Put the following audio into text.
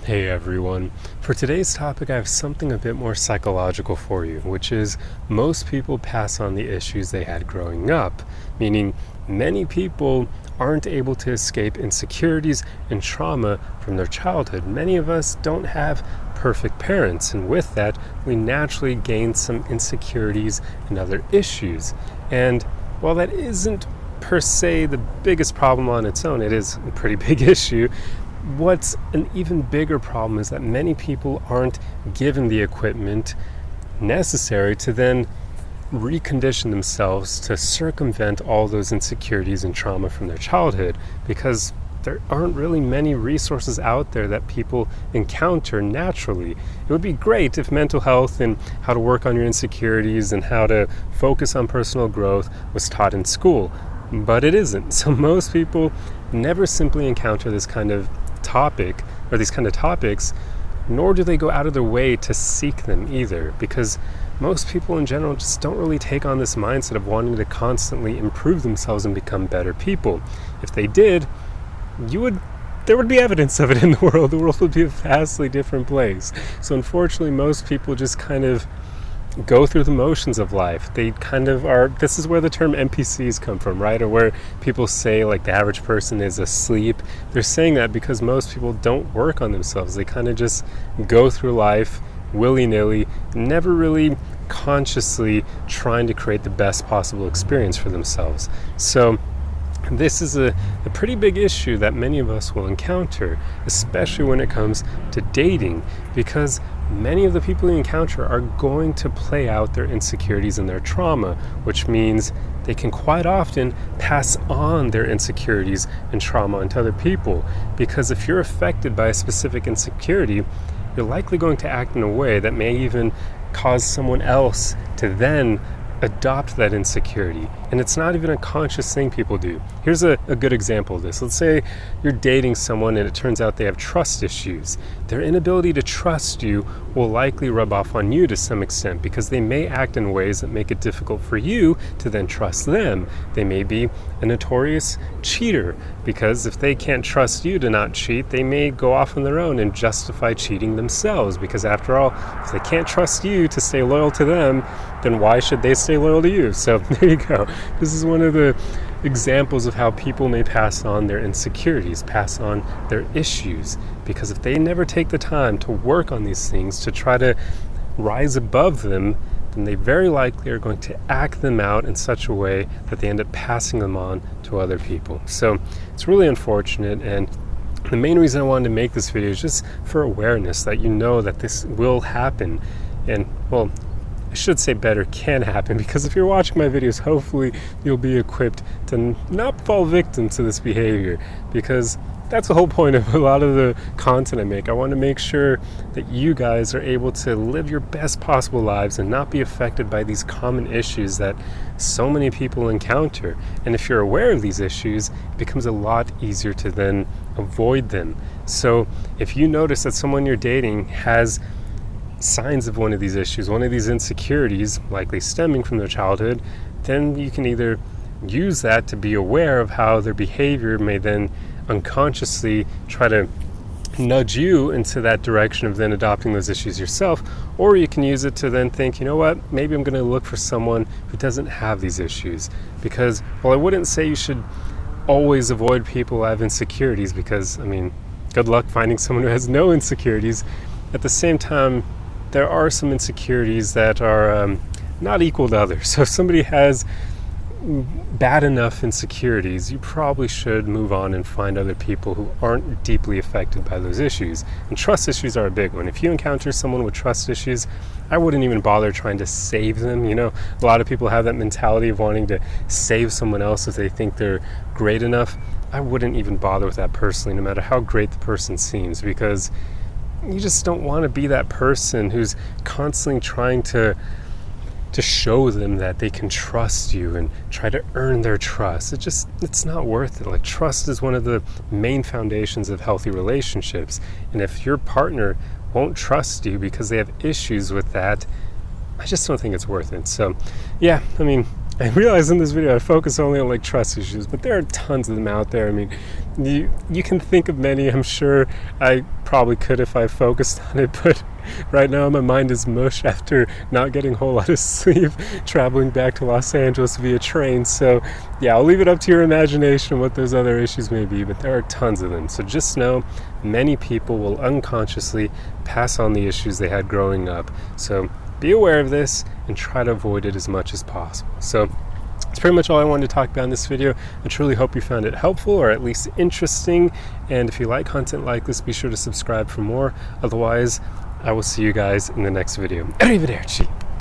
Hey everyone. For today's topic, I have something a bit more psychological for you, which is most people pass on the issues they had growing up, meaning many people aren't able to escape insecurities and trauma from their childhood. Many of us don't have perfect parents, and with that, we naturally gain some insecurities and other issues. And while that isn't per se the biggest problem on its own, it is a pretty big issue. What's an even bigger problem is that many people aren't given the equipment necessary to then recondition themselves to circumvent all those insecurities and trauma from their childhood, because there aren't really many resources out there that people encounter naturally. It would be great if mental health and how to work on your insecurities and how to focus on personal growth was taught in school, but it isn't. So most people never simply encounter this kind of topic or these kind of topics, nor do they go out of their way to seek them either, because most people in general just don't really take on this mindset of wanting to constantly improve themselves and become better people. If they did, there would be evidence of it in the world. The world would be a vastly different place. So unfortunately, most people just kind of go through the motions of life. They kind of are, this is where the term NPCs come from, right? Or where people say like the average person is asleep. They're saying that because most people don't work on themselves. They kind of just go through life willy-nilly, never really consciously trying to create the best possible experience for themselves. So this is a pretty big issue that many of us will encounter, especially when it comes to dating, because many of the people you encounter are going to play out their insecurities and their trauma, which means they can quite often pass on their insecurities and trauma onto other people. Because if you're affected by a specific insecurity, you're likely going to act in a way that may even cause someone else to then adopt that insecurity. And it's not even a conscious thing people do. Here's a good example of this. Let's say you're dating someone and it turns out they have trust issues. Their inability to trust you will likely rub off on you to some extent, because they may act in ways that make it difficult for you to then trust them. They may be a notorious cheater, because if they can't trust you to not cheat, they may go off on their own and justify cheating themselves, because after all, if they can't trust you to stay loyal to them, then why should they stay loyal to you? So there you go. This is one of the examples of how people may pass on their insecurities, pass on their issues, because if they never take the time to work on these things, to try to rise above them, then they very likely are going to act them out in such a way that they end up passing them on to other people. So it's really unfortunate, and the main reason I wanted to make this video is just for awareness, that you know that this will happen. And well, I should say better, can happen, because if you're watching my videos, hopefully you'll be equipped to not fall victim to this behavior, because that's the whole point of a lot of the content I make. I want to make sure that you guys are able to live your best possible lives and not be affected by these common issues that so many people encounter. And if you're aware of these issues, it becomes a lot easier to then avoid them. So if you notice that someone you're dating has signs of one of these issues, one of these insecurities, likely stemming from their childhood, then you can either use that to be aware of how their behavior may then unconsciously try to nudge you into that direction of then adopting those issues yourself, or you can use it to then think, you know what, maybe I'm going to look for someone who doesn't have these issues. Because while I wouldn't say you should always avoid people who have insecurities, because I mean, good luck finding someone who has no insecurities, at the same time there are some insecurities that are not equal to others. So if somebody has bad enough insecurities, you probably should move on and find other people who aren't deeply affected by those issues. And trust issues are a big one. If you encounter someone with trust issues, I wouldn't even bother trying to save them. You know, a lot of people have that mentality of wanting to save someone else if they think they're great enough. I wouldn't even bother with that personally, no matter how great the person seems, because you just don't want to be that person who's constantly trying to show them that they can trust you and try to earn their trust. It's not worth it. Like, trust is one of the main foundations of healthy relationships. And if your partner won't trust you because they have issues with that, I just don't think it's worth it. So yeah, I mean, I realize in this video I focus only on like trust issues, but there are tons of them out there. I mean, you can think of many. I'm sure I probably could if I focused on it, but right now my mind is mush after not getting a whole lot of sleep traveling back to Los Angeles via train. So yeah, I'll leave it up to your imagination what those other issues may be, but there are tons of them. So just know many people will unconsciously pass on the issues they had growing up. So be aware of this and try to avoid it as much as possible. So that's pretty much all I wanted to talk about in this video. I truly hope you found it helpful or at least interesting. And if you like content like this, be sure to subscribe for more. Otherwise, I will see you guys in the next video. Arrivederci.